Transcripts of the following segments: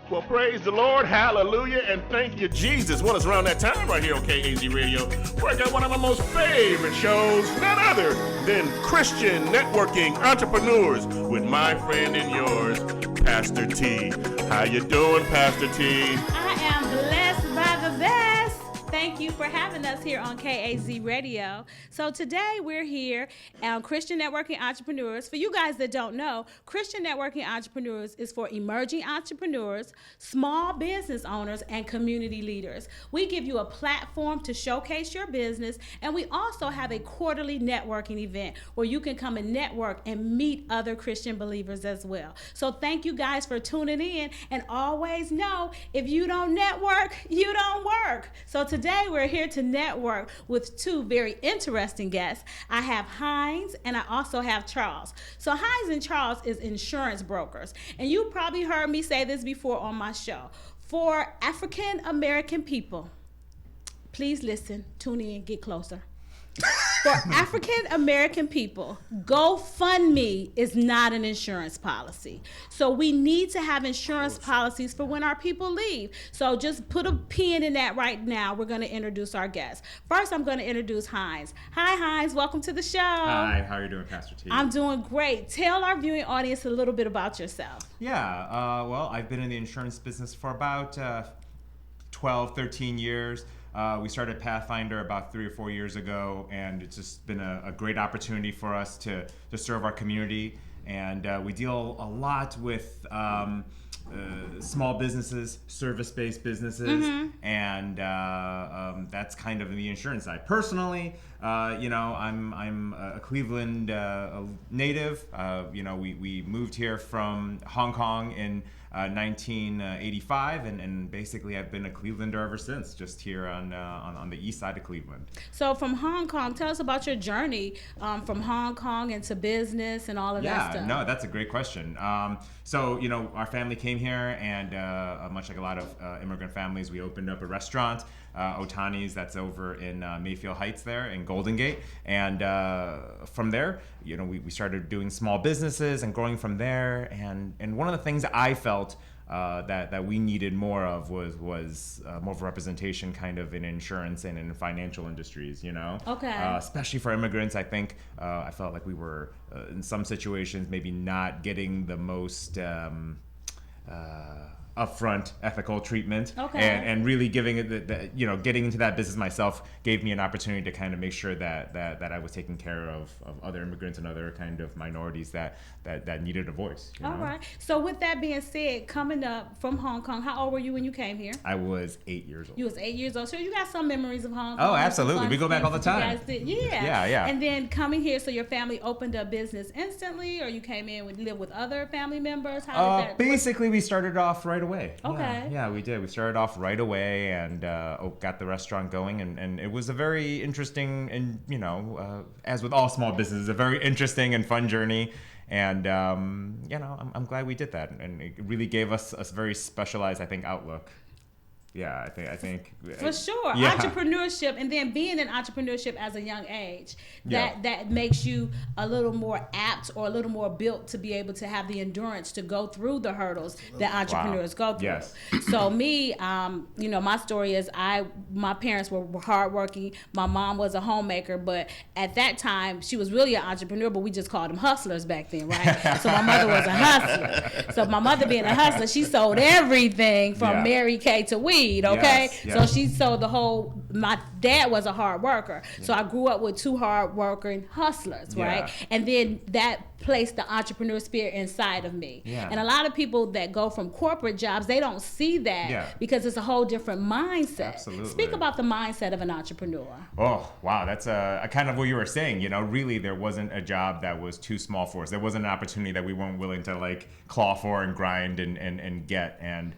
Well, praise the Lord, hallelujah, and thank you, Jesus. Well, it's around that time right here on KAZ Radio, where I got one of my most favorite shows, none other than Christian Networking Entrepreneurs with my friend and yours, Pastor T. How you doing, Pastor T? I am blessed by the best. Thank you for having us here on KAZ Radio. So today we're here on Christian Networking Entrepreneurs. For you guys that don't know, Christian Networking Entrepreneurs is for emerging entrepreneurs, small business owners, and community leaders. We give you a platform to showcase your business, and we also have a quarterly networking event where you can come and network and meet other Christian believers as well. So thank you guys for tuning in, and always know, if you don't network, you don't work. So today we're here to network with two very interesting guests. I have Heinz and I also have Charles. So Heinz and Charles is insurance brokers. And you probably heard me say this before on my show. For African American people, please listen, tune in, get closer. For African American people, GoFundMe is not an insurance policy. So we need to have insurance policies for when our people leave. So just put a pin in that right now. We're going to introduce our guests. First, I'm going to introduce Heinz. Hi, Heinz. Welcome to the show. Hi. How are you doing, Pastor T? I'm doing great. Tell our viewing audience a little bit about yourself. Yeah. Well, I've been in the insurance business for about 12, 13 years. We started Pathfinder about 3 or 4 years ago, and it's just been a great opportunity for us to serve our community. And we deal a lot with small businesses, service-based businesses, and that's kind of the insurance side. Personally, I'm a Cleveland native. We moved here from Hong Kong in 1985, and basically I've been a Clevelander ever since, just here on the east side of Cleveland. So from Hong Kong, tell us about your journey from Hong Kong into business and all of that stuff. Yeah, no, that's a great question. So, our family came here, and much like a lot of immigrant families, we opened up a restaurant, Otani's, that's over in Mayfield Heights there in Golden Gate. And from there, we started doing small businesses and growing from there. And one of the things that I felt that we needed more of was more of a representation kind of in insurance and in financial industries, Okay. Especially for immigrants. I think I felt like we were in some situations maybe not getting the most upfront ethical treatment. Okay. And really giving it getting into that business myself gave me an opportunity to kind of make sure that I was taking care of other immigrants and other kind of minorities that needed a voice. All right. So with that being said, coming up from Hong Kong, how old were you when you came here? I was 8 years old. You was 8 years old. So you got some memories of Hong Kong. Oh, absolutely. We go back all the time. You guys did. Yeah. Yeah. And then coming here, so your family opened up business instantly, or you came in and lived with other family members? How did that basically, we started off right away. Okay. Yeah, we did. We started off right away and got the restaurant going, and it was a very interesting and as with all small businesses, a very interesting and fun journey. And I'm glad we did that, and it really gave us a very specialized, I think, outlook. Yeah, I think for sure. Yeah. Entrepreneurship, and then being in entrepreneurship as a young age, that makes you a little more apt or a little more built to be able to have the endurance to go through the hurdles that entrepreneurs go through. Yes. So me, my story is my parents were hardworking. My mom was a homemaker, but at that time she was really an entrepreneur, but we just called them hustlers back then, right? So my mother was a hustler. So my mother being a hustler, she sold everything from Mary Kay to weed. Okay, yes. So she sold the whole. My dad was a hard worker, so I grew up with two hard working hustlers, right? And then that placed the entrepreneur spirit inside of me. Yeah. And a lot of people that go from corporate jobs, they don't see that because it's a whole different mindset. Absolutely. Speak about the mindset of an entrepreneur. Oh, wow. That's a kind of what you were saying. Really, there wasn't a job that was too small for us. There wasn't an opportunity that we weren't willing to claw for and grind and get. And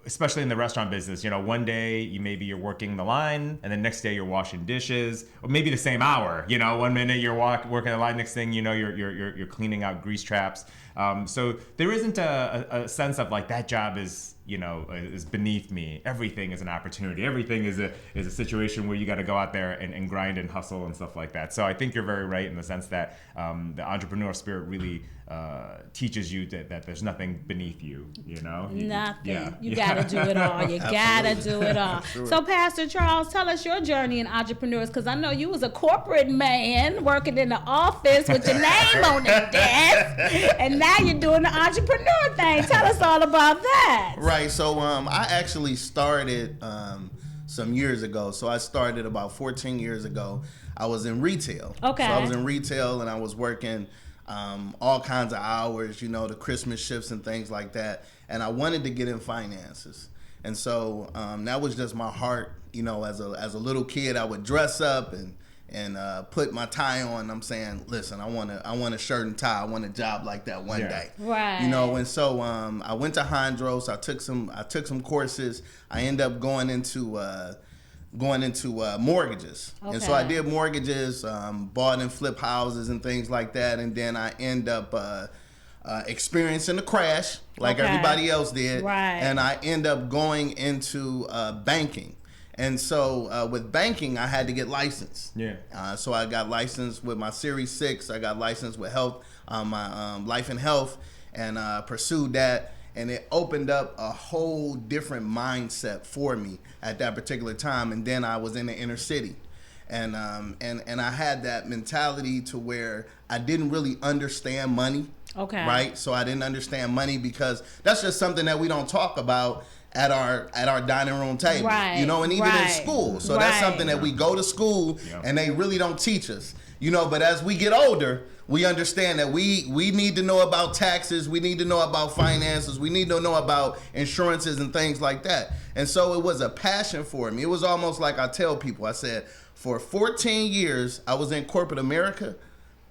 especially in the restaurant business, one day you're working the line, and the next day you're washing dishes, or maybe the same hour. 1 minute you're working the line, next thing you're cleaning out grease traps. So there isn't a sense of that job is is beneath me. Everything is an opportunity. Everything is a situation where you got to go out there and grind and hustle and stuff like that. So I think you're very right in the sense that the entrepreneurial spirit really teaches you that there's nothing beneath you. Nothing. Yeah. You gotta do it all. You gotta do it all. So Pastor Charles, tell us your journey in Entrepreneurs, because I know you was a corporate man working in the office with your name on the desk, and now you're doing the entrepreneur thing. Tell us all about that. Right. So I actually started some years ago. So I started about 14 years ago. I was in retail. Okay. So I was in retail and I was working all kinds of hours, the Christmas shifts and things like that. And I wanted to get in finances. And so that was just my heart. As a little kid, I would dress up and put my tie on. I'm saying, listen, I want a shirt and tie. I want a job like that one day. Right. And so I went to Heinz. I took some courses. I ended up going into mortgages. Okay. And so I did mortgages, bought and flipped houses and things like that. And then I end up experiencing the crash like everybody else did. Right. And I end up going into banking. And so with banking, I had to get licensed. Yeah. So I got licensed with my Series 6. I got licensed with health, my life and health, and pursued that. And it opened up a whole different mindset for me at that particular time. And then I was in the inner city. And I had that mentality to where I didn't really understand money. Okay. Right? So I didn't understand money because that's just something that we don't talk about at our dining room table. Right. And even in school. So that's something that we go to school and they really don't teach us. But as we get older, we understand that we need to know about taxes, we need to know about finances, we need to know about insurances and things like that. And so it was a passion for me. It was almost like I tell people, I said, for 14 years, I was in corporate America,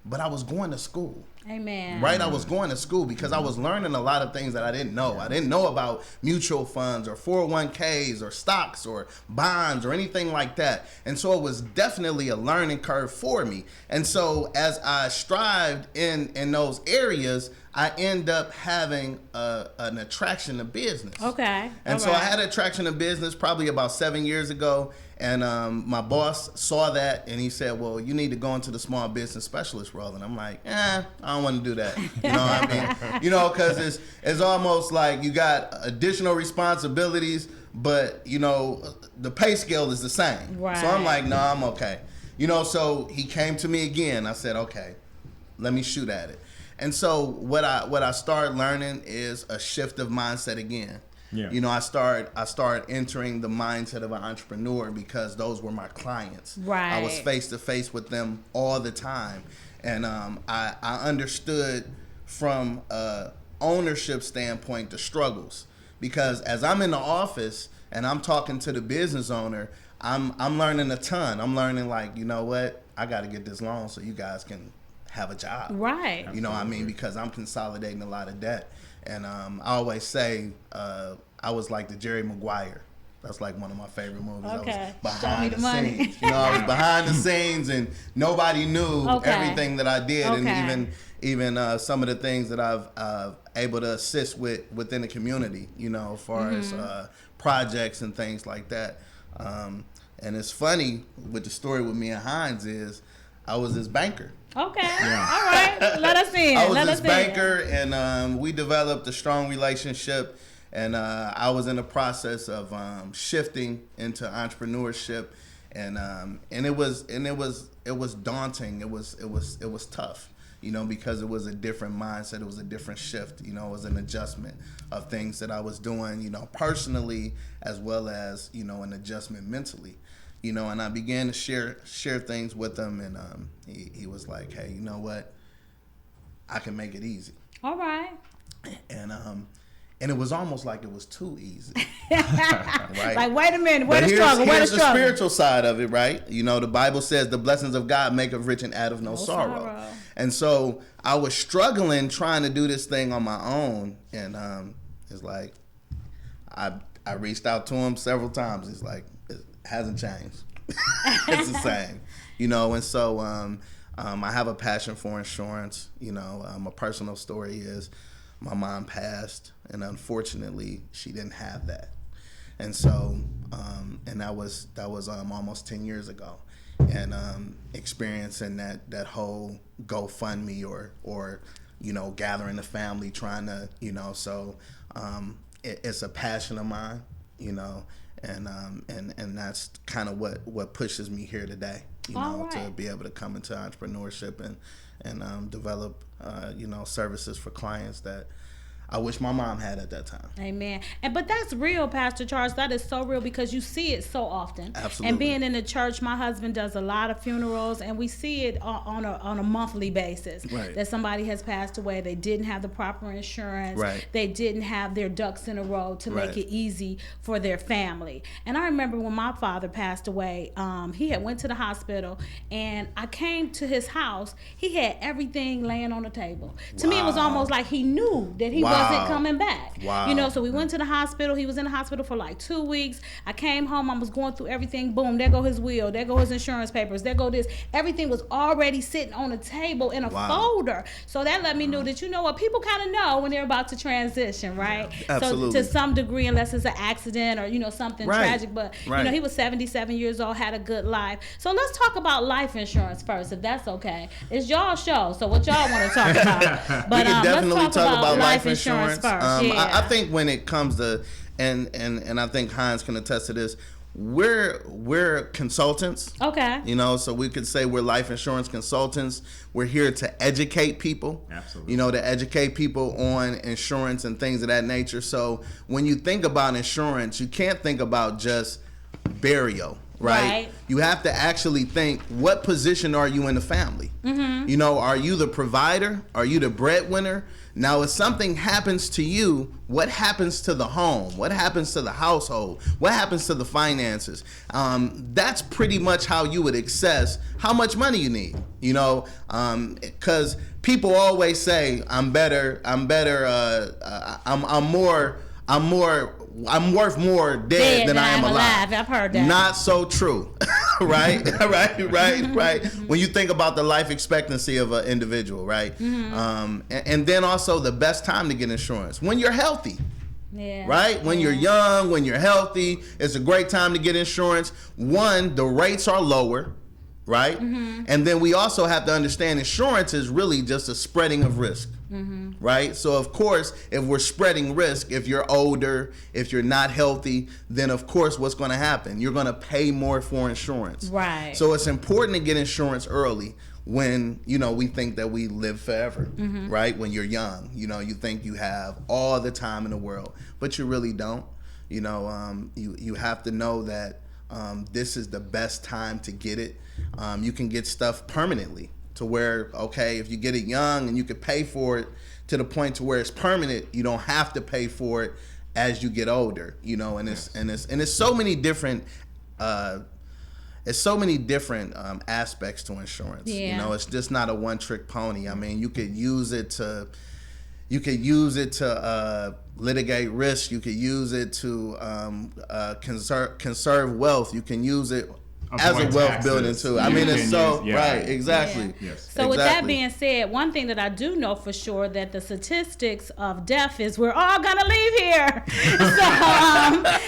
but I was going to school. Amen. Right? I was going to school because I was learning a lot of things that I didn't know. I didn't know about mutual funds or 401ks or stocks or bonds or anything like that. And so it was definitely a learning curve for me. And so as I strived in those areas, I end up having an attraction to business. Okay. And so I had an attraction to business probably about 7 years ago. And my boss saw that and he said, well, you need to go into the small business specialist role. And I'm like, I don't want to do that. You know what I mean? Because it's almost like you got additional responsibilities, but, the pay scale is the same. Right. So I'm like, no, I'm okay. So he came to me again. I said, okay, let me shoot at it. And so what I started learning is a shift of mindset again. Yeah. I started entering the mindset of an entrepreneur because those were my clients. Right. I was face to face with them all the time, and I understood from a ownership standpoint the struggles, because as I'm in the office and I'm talking to the business owner, I'm learning a ton. I'm learning like, you know what, I got to get this loan so you guys can have a job. Right. You know what I mean? Because I'm consolidating a lot of debt. And I always say I was like the Jerry Maguire. That's like one of my favorite movies. Okay. I was Show me behind the the money. scenes. I was behind the scenes and nobody knew Okay. everything that I did. Okay. And even some of the things that I've able to assist within the community, as far as projects and things like that. And it's funny with the story with me and Heinz is I was his banker. Okay. Yeah. All right. Let us in. I was his banker, and we developed a strong relationship. And I was in the process of shifting into entrepreneurship, and it was daunting. It was tough, because it was a different mindset. It was a different shift. It was an adjustment of things that I was doing, personally, as well as an adjustment mentally. And I began to share things with him, and he was like, "Hey, you know what? I can make it easy." All right. And it was almost like it was too easy. Right? Like, wait a minute, But where the struggle? here's the spiritual side of it, right? The Bible says the blessings of God make us rich and add of no sorrow. And so I was struggling trying to do this thing on my own, and it's like I reached out to him several times. He's like, it hasn't changed. It's the same, And so I have a passion for insurance. My personal story is my mom passed, and unfortunately, she didn't have that. And so, and that was almost 10 years ago, and experiencing that whole GoFundMe or gathering the family, trying to so it's a passion of mine, and that's kind of what pushes me here today, to be able to come into entrepreneurship and develop services for clients that I wish my mom had at that time. Amen. But that's real, Pastor Charles. That is so real because you see it so often. Absolutely. And being in the church, my husband does a lot of funerals, and we see it on a monthly basis. Right. That somebody has passed away. They didn't have the proper insurance. Right. They didn't have their ducks in a row to Right. make it easy for their family. And I remember when my father passed away, he had went to the hospital, and I came to his house. He had everything laying on the table. To me, it was almost like he knew that he wasn't coming back. Wow. So we went to the hospital. He was in the hospital for like 2 weeks. I came home. I was going through everything. Boom, there go his will. There go his insurance papers. There go this. Everything was already sitting on a table in a folder. So that let me know that, people kind of know when they're about to transition, right? Yeah, absolutely. So to some degree, unless it's an accident or, something Right. tragic. But, Right. he was 77 years old, had a good life. So let's talk about life insurance first, if that's okay. It's y'all's show, so what y'all want to talk about? But we can definitely let's talk about life insurance. first. I think when it comes to, and I think Heinz can attest to this, we're consultants. Okay. So we could say we're life insurance consultants. We're here to educate people. Absolutely. To educate people on insurance and things of that nature. So when you think about insurance, you can't think about just burial. Right? You have to actually think, what position are you in the family? Mm-hmm. Are you the provider? Are you the breadwinner? Now, if something happens to you, what happens to the home? What happens to the household? What happens to the finances? That's pretty much how you would assess how much money you need. Because people always say, I'm worth more dead than I am alive. I've heard that. Not so true. Right. When you think about the life expectancy of an individual, right? Mm-hmm. And then also the best time to get insurance, when you're healthy. Yeah. Right? When you're young, when you're healthy, it's a great time to get insurance. One, the rates are lower, right? Mm-hmm. And then we also have to understand insurance is really just a spreading of risk. Mm-hmm. Right? So of course, if we're spreading risk, if you're older, if you're not healthy, then of course what's going to happen? You're going to pay more for insurance. Right. So it's important to get insurance early when, we think that we live forever. Mm-hmm. Right? When you're young, you think you have all the time in the world, but you really don't. You have to know that this is the best time to get it. You can get stuff permanently. To where, okay, if you get it young and you could pay for it to the point to where it's permanent, you don't have to pay for it as you get older, and it's so many different aspects to insurance. Yeah. It's just not a one-trick pony. I mean, you could use it to litigate risk. You could use it to conserve wealth. You can use it as a wealth building too. I mean, it's so right, exactly. Yeah. Yes. So with that being said, one thing that I do know for sure that the statistics of death is we're all gonna leave here. So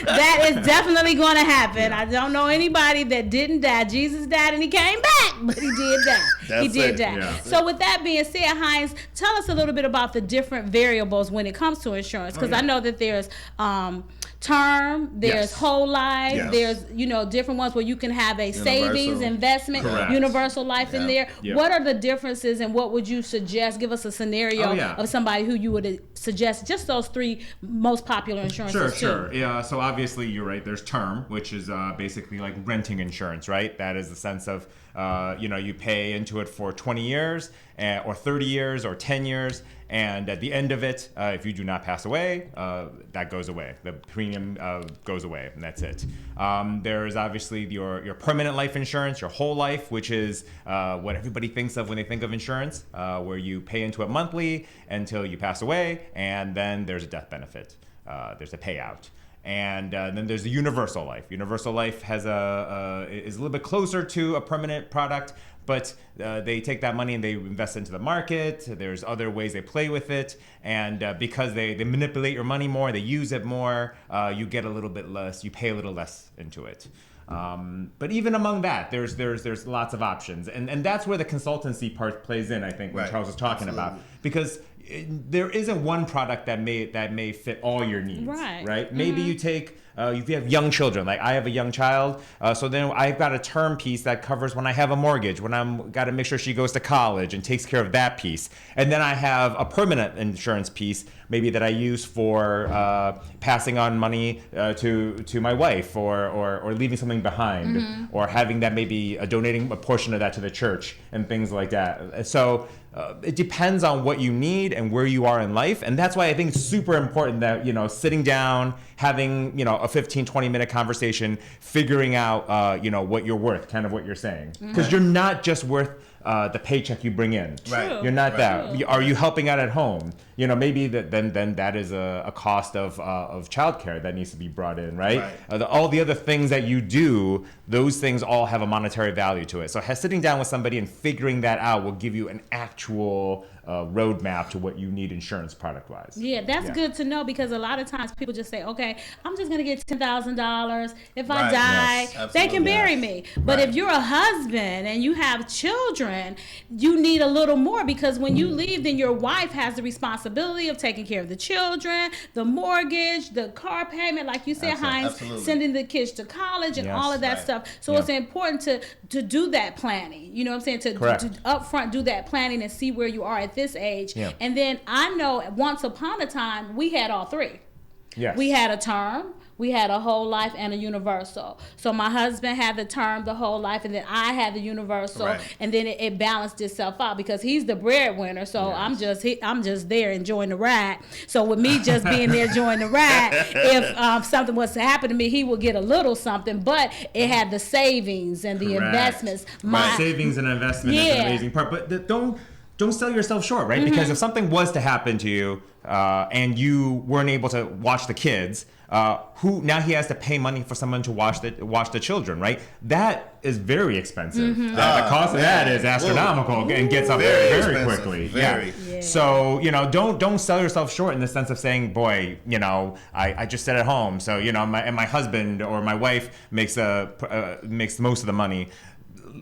that is definitely going to happen. I don't know anybody that didn't die. Jesus died and he came back, but he did die. He did die. Yeah. So with that being said, Heinz, tell us a little bit about the different variables when it comes to insurance, because I know that there's term, there's whole life, there's different ones where you can have a savings investment, universal life in there. What are the differences and what would you suggest? Give us a scenario of somebody who you would suggest, just those three most popular insurances. Sure. Yeah, so obviously you're right, there's term, which is basically like renting insurance, right? That is the sense of you pay into it for 20 years or 30 years or 10 years, and at the end of it, if you do not pass away, that goes away. The premium goes away, and that's it. There's obviously your permanent life insurance, your whole life, which is what everybody thinks of when they think of insurance, where you pay into it monthly until you pass away, and then there's a death benefit. There's a payout. And then there's the universal life. Universal life has is a little bit closer to a permanent product, but they take that money and they invest into the market. There's other ways they play with it, and because they manipulate your money more, they use it more, you get a little bit less, you pay a little less into it. But even among that, there's lots of options, and that's where the consultancy part plays in, I think, when Charles was talking about, because there isn't one product that may fit all your needs, right? Maybe you take if you have young children, like I have a young child, so then I've got a term piece that covers when I have a mortgage, when I'm got to make sure she goes to college and takes care of that piece, and then I have a permanent insurance piece, maybe that I use for passing on money to my wife, or leaving something behind, or having that maybe donating a portion of that to the church and things like that. So it depends on what you need and where you are in life, and that's why I think it's super important that sitting down, having a 15-20 minute conversation, figuring out what you're worth, kind of what you're saying, because you're not just worth the paycheck you bring in. Right. You're not that. Are you helping out at home? Maybe then that is a cost of childcare that needs to be brought in, right? All the other things that you do, those things all have a monetary value to it. So sitting down with somebody and figuring that out will give you an actual roadmap to what you need insurance product wise. Yeah, that's good to know, because a lot of times people just say, okay, I'm just going to get $10,000. If I die, they can bury me. But if you're a husband and you have children, you need a little more, because when you leave, then your wife has the responsibility of taking care of the children, the mortgage, the car payment, like you said, Heinz, sending the kids to college and all of that stuff. So it's important to do that planning. You know what I'm saying? To upfront do that planning and see where you are at this age. And then I know once upon a time we had all three. We had a term, we had a whole life, and a universal. So my husband had the term, the whole life, and then I had the universal, and then it balanced itself out, because he's the breadwinner. So I'm just there enjoying the ride. So with me just being there enjoying the ride, if something was to happen to me, he would get a little something. But it had the savings and the investments. My savings and investment is an amazing part. But don't sell yourself short, right? Because if something was to happen to you and you weren't able to watch the kids, who now he has to pay money for someone to watch the children, right? That is very expensive. The cost of that is astronomical and gets up very, very quickly. So don't sell yourself short in the sense of saying, boy, I just sit at home, so my husband or my wife makes most of the money.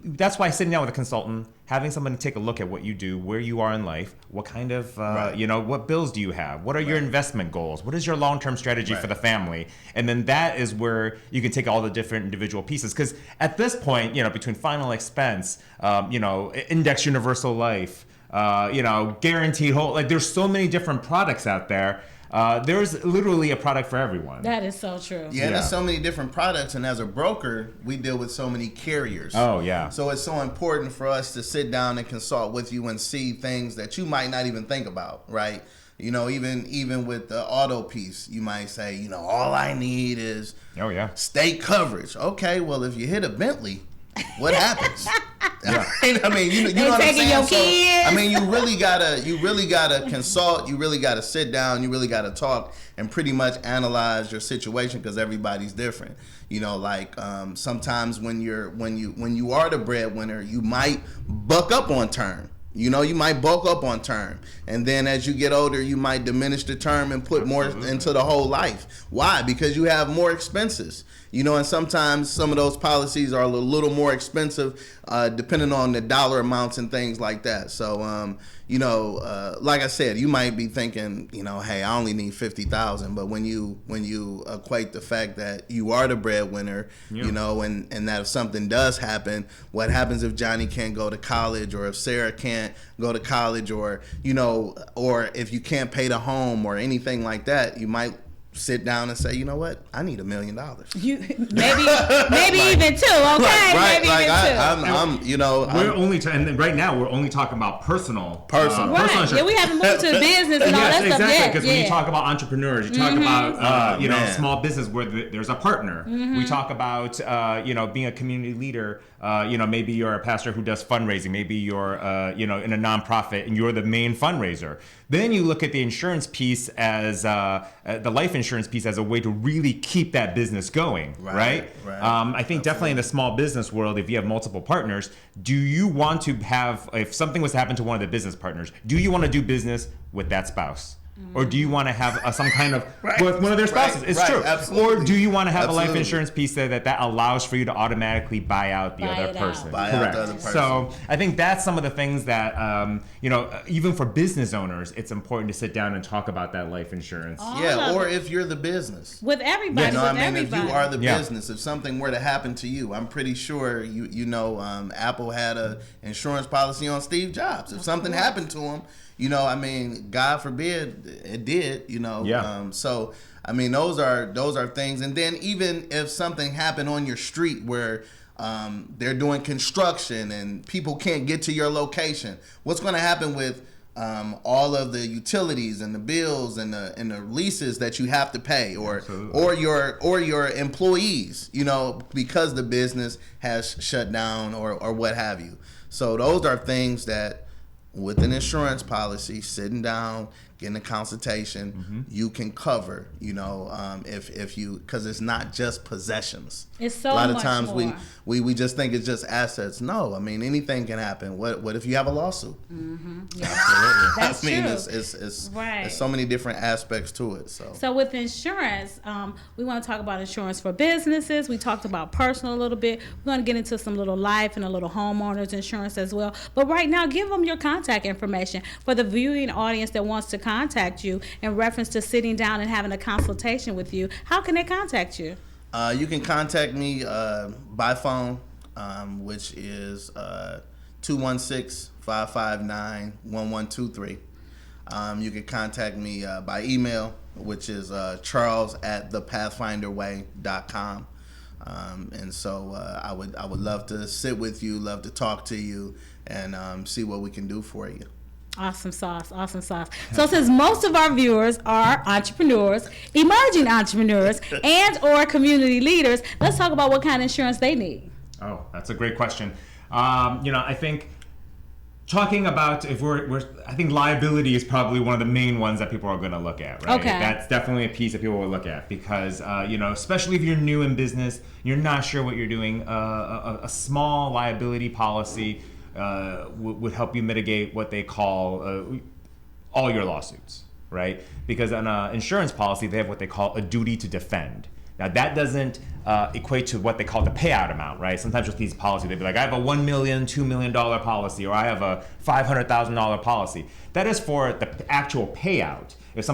That's why sitting down with a consultant, having someone take a look at what you do, where you are in life, what kind of, what bills do you have? What are your investment goals? What is your long-term strategy for the family? And then that is where you can take all the different individual pieces. Because at this point, between final expense, index universal life, guaranteed whole, like there's so many different products out there. There's literally a product for everyone. That is so true. Yeah, there's so many different products, and as a broker, we deal with so many carriers. Oh, yeah. So it's so important for us to sit down and consult with you and see things that you might not even think about, right? Even with the auto piece, you might say, all I need is state coverage. Okay, well, if you hit a Bentley, what happens? I mean, you know what I'm saying? Your kids. So, I mean, you really gotta consult. You really gotta sit down. You really gotta talk and pretty much analyze your situation, because everybody's different. Sometimes when you are the breadwinner, you might buck up on term. You might bulk up on term, and then as you get older, you might diminish the term and put more into the whole life. Why? Because you have more expenses. And sometimes some of those policies are a little more expensive, depending on the dollar amounts and things like that. So, like I said, you might be thinking, hey, I only need $50,000. But when you equate the fact that you are the breadwinner, and that if something does happen, what happens if Johnny can't go to college, or if Sarah can't go to college, or or if you can't pay the home or anything like that, you might sit down and say, you know what, I need $1 million. You maybe even two, okay? Right. Maybe even two. We're only and right now we're only talking about personal. Right. Yeah, we haven't moved to business and all that stuff yet. Because when you talk about entrepreneurs, you talk about small business where there's a partner. We talk about being a community leader. Maybe you're a pastor who does fundraising. Maybe you're in a nonprofit and you're the main fundraiser. Then you look at the insurance piece as the life insurance piece as a way to really keep that business going, right? I think definitely in the small business world, if you have multiple partners, do you want to have, if something was to happen to one of the business partners, do you want to do business with that spouse? Or do you want to have some kind of with one of their spouses? It's true. Absolutely. Or do you want to have a life insurance piece that allows for you to automatically buy out the other person? Buy out the other person. So I think that's some of the things that even for business owners, it's important to sit down and talk about that life insurance. Or if you're the business. With everybody. If you are the business, if something were to happen to you, I'm pretty sure Apple had a insurance policy on Steve Jobs. If something happened to him, God forbid it did, so those are things. And then even if something happened on your street where they're doing construction and people can't get to your location, what's going to happen with all of the utilities and the bills and the leases that you have to pay, or your employees, because the business has shut down or what have you. So those are things that, with an insurance policy, sitting down, getting a consultation, you can cover, if you, because it's not just possessions. It's so a lot much of times more. we just think it's just assets. No, anything can happen. What if you have a lawsuit? Absolutely. That's true. It's so many different aspects to it. So with insurance, we want to talk about insurance for businesses. We talked about personal a little bit. We're going to get into some little life and a little homeowners insurance as well. But right now, give them your contact information for the viewing audience that wants to contact you in reference to sitting down and having a consultation with you. How can they contact you? You can contact me by phone, which is 216-559-1123. You can contact me by email, which is charles@thepathfinderway.com. And so I would love to sit with you, love to talk to you, and see what we can do for you. Awesome sauce. So since most of our viewers are entrepreneurs, emerging entrepreneurs, and or community leaders, let's talk about what kind of insurance they need. Oh, that's a great question. I think talking about I think liability is probably one of the main ones that people are going to look at, right? Okay. That's definitely a piece that people will look at because, especially if you're new in business, you're not sure what you're doing, a small liability policy would help you mitigate what they call all your lawsuits, right? Because on an insurance policy, they have what they call a duty to defend. Now, that doesn't equate to what they call the payout amount, right? Sometimes with these policies, they'd be like, I have a $1 million, $2 million policy, or I have a $500,000 policy. That is for the actual payout if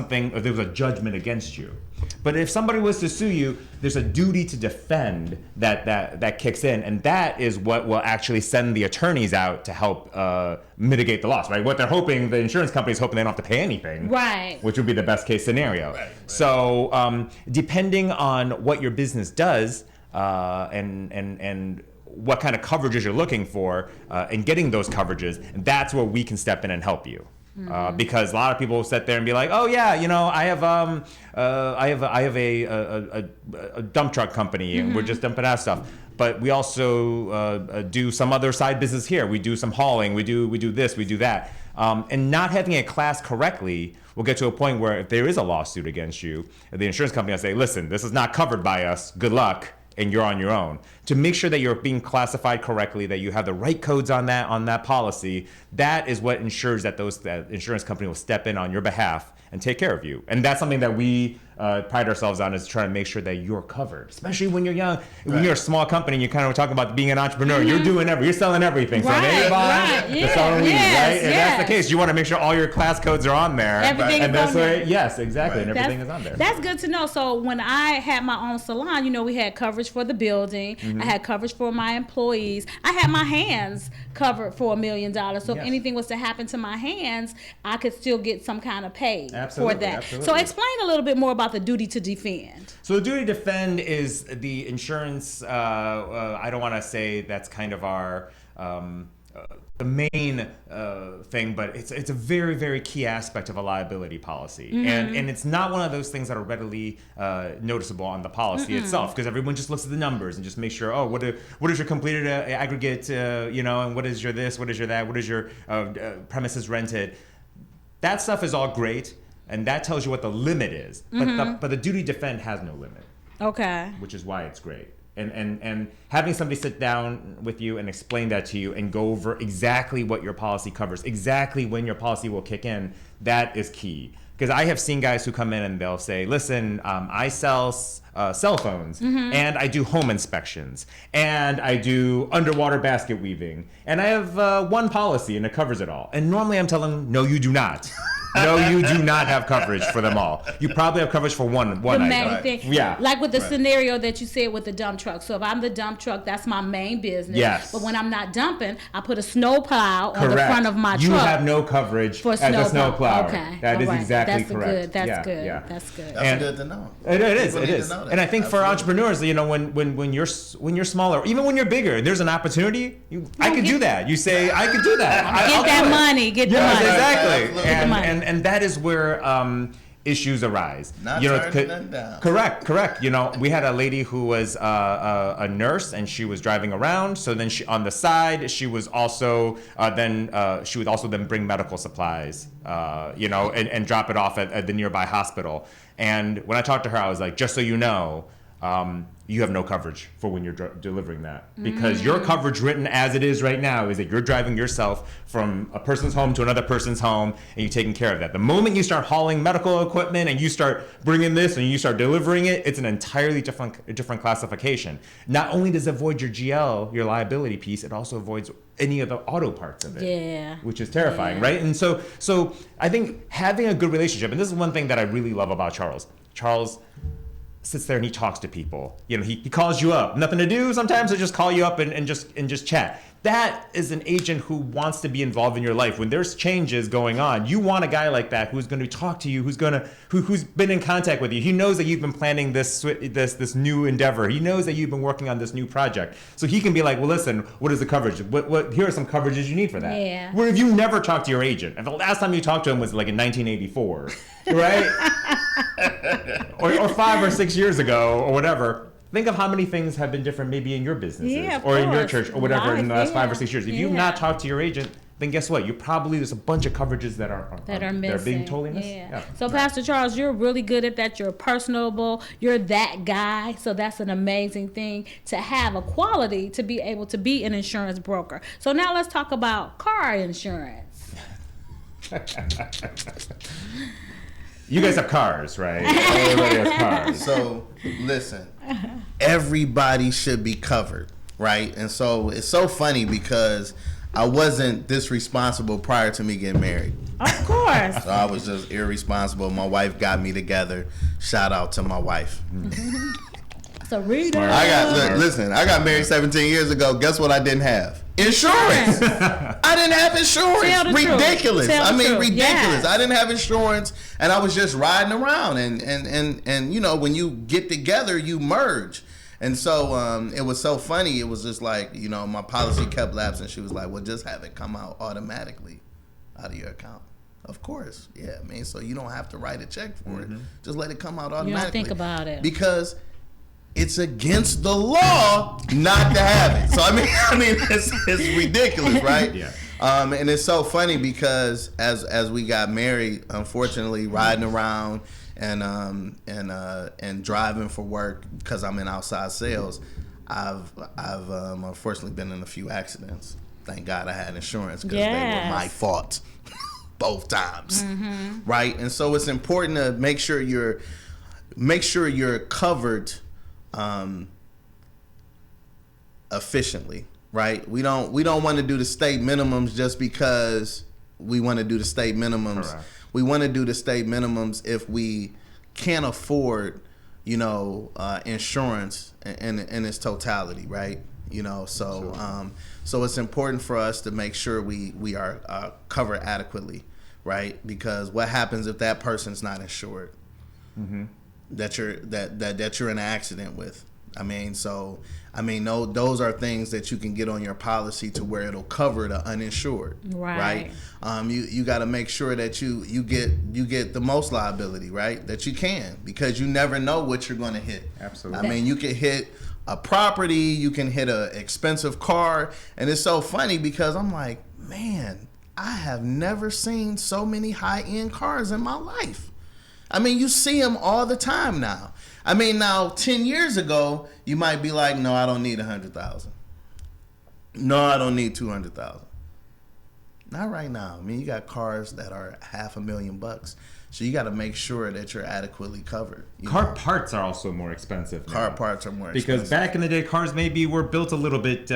there was a judgment against you. But if somebody was to sue you, there's a duty to defend that kicks in, and that is what will actually send the attorneys out to help mitigate the loss, right? What they're hoping, the insurance company is hoping they don't have to pay anything, right? Which would be the best case scenario. Right. So depending on what your business does and what kind of coverages you're looking for and getting those coverages, that's where we can step in and help you. Because a lot of people will sit there and be like, oh yeah, I have a dump truck company and we're just dumping out stuff. But we also do some other side business here. We do some hauling. We do this. We do that. And not having it classed correctly will get to a point where if there is a lawsuit against you, the insurance company will say, listen, this is not covered by us. Good luck. And you're on your own. To make sure that you're being classified correctly, that you have the right codes on that policy, that is what ensures that that insurance company will step in on your behalf and take care of you. And that's something that we pride ourselves on, is trying to make sure that you're covered, especially when you're young. When you're a small company and you're kind of talking about being an entrepreneur, you're you're selling everything. Right, Selling right, to selling weed, right? And that's the case. You want to make sure all your class codes are on there. Everything and is that's on there. Yes, exactly. Right. And everything is on there. That's good to know. So when I had my own salon, we had coverage for the building. I had coverage for my employees. I had my hands covered for $1 million. So if anything was to happen to my hands, I could still get some kind of pay for that. Absolutely. So explain a little bit more about the duty to defend. So the duty to defend is the insurance. I don't want to say that's kind of our the main thing, but it's a very, very key aspect of a liability policy. And it's not one of those things that are readily noticeable on the policy itself, because everyone just looks at the numbers and just makes sure, what is your completed aggregate, and what is your this, what is your that, what is your premises rented. That stuff is all great, and that tells you what the limit is. But the duty to defend has no limit. Okay. Which is why it's great. And having somebody sit down with you and explain that to you and go over exactly what your policy covers, exactly when your policy will kick in, that is key. Because I have seen guys who come in and they'll say, listen, I sell cell phones, and I do home inspections, and I do underwater basket weaving, and I have one policy and it covers it all. And normally I'm telling them, no, you do not. No, you do not have coverage for them all. You probably have coverage for one the item. main thing. Yeah. Like with the scenario that you said with the dump truck. So if I'm the dump truck, that's my main business. Yes. But when I'm not dumping, I put a snow plow on the Correct. front of my You truck. have no coverage for as a snow plow. Okay. That is All right. exactly That's correct. Good. That's Yeah, good. yeah. That's good. That's good to know. It is. People It need is. to know that. And I think for Absolutely. entrepreneurs, you know, when you're smaller, even when you're bigger, there's an opportunity. I could do that. You say I could do that. Get I'll that do it. money. Get the Yes, money. exactly. Get the money. And that is where issues arise. Not you know, turning them down. Correct. You know, we had a lady who was a nurse, and she was driving around. So then she, on the side, she was also she would also then bring medical supplies, you know, and drop it off at the nearby hospital. And when I talked to her, I was like, just so you know, you have no coverage for when you're delivering that, because your coverage written as it is right now is that you're driving yourself from a person's home to another person's home, and you're taking care of that. The moment you start hauling medical equipment and you start bringing this and you start delivering it, it's an entirely different classification. Not only does it avoid your GL, your liability piece, it also avoids any of the auto parts of it. Yeah. Which is terrifying, right? And so I think having a good relationship, and this is one thing that I really love about Charles. Charles sits there and he talks to people. You know, he calls you up. Nothing to do. Sometimes he'll just call you up and just chat. That is an agent who wants to be involved in your life. When there's changes going on, you want a guy like that who's going to talk to you, who's been in contact with you. He knows that you've been planning this new endeavor. He knows that you've been working on this new project. So he can be like, well, listen, what is the coverage? What here are some coverages you need for that. Yeah. Where if you never talked to your agent, and the last time you talked to him was like in 1984, right? or 5 or 6 years ago or whatever. Think of how many things have been different maybe in your businesses or in your church or whatever in the last 5 or 6 years. If you've not talked to your agent, then guess what? There's a bunch of coverages that are missing. They're being totally missed. Yeah. So Pastor Charles, you're really good at that. You're personable. You're that guy. So that's an amazing thing to have, a quality to be able to be an insurance broker. So now let's talk about car insurance. You guys have cars, right? Everybody has cars. So listen, everybody should be covered, right? And so it's so funny because I wasn't this responsible prior to me getting married. Of course. So I was just irresponsible. My wife got me together. Shout out to my wife. So read I got married 17 years ago. Guess what I didn't have? Insurance. I didn't have insurance. Ridiculous. Ridiculous. Yes. I didn't have insurance, and I was just riding around. And you know, when you get together, you merge. And so it was so funny. It was just like, you know, my policy kept lapsing. She was like, well, just have it come out automatically out of your account. Of course. Yeah, I mean, so you don't have to write a check for it. Just let it come out automatically. You don't think about it. Because it's against the law not to have it. So I mean, it's ridiculous, right? Yeah. And it's so funny because as we got married, unfortunately, riding around and driving for work because I'm in outside sales, I've unfortunately been in a few accidents. Thank God I had insurance because they were my fault both times, right? And so it's important to make sure you're covered efficiently, right? We don't want to do the state minimums just because we want to do the state minimums. Correct. We want to do the state minimums if we can't afford, you know, insurance in its totality, right? You know, so so it's important for us to make sure we are covered adequately, right? Because what happens if that person's not insured? That you're in an accident with. Those are things that you can get on your policy to where it'll cover the uninsured, right? You got to make sure that you get the most liability, right? That you can, because you never know what you're going to hit. Absolutely. I mean, you can hit a property, you can hit an expensive car, and it's so funny because I'm like, man, I have never seen so many high-end cars in my life. I mean, you see them all the time now. I mean, now 10 years ago, you might be like, no, I don't need 100,000. No, I don't need 200,000. Not right now. I mean, you got cars that are $500,000, so you got to make sure that you're adequately covered. Car parts are also more expensive now. Car parts are more expensive. Because back in the day, cars maybe were built a little bit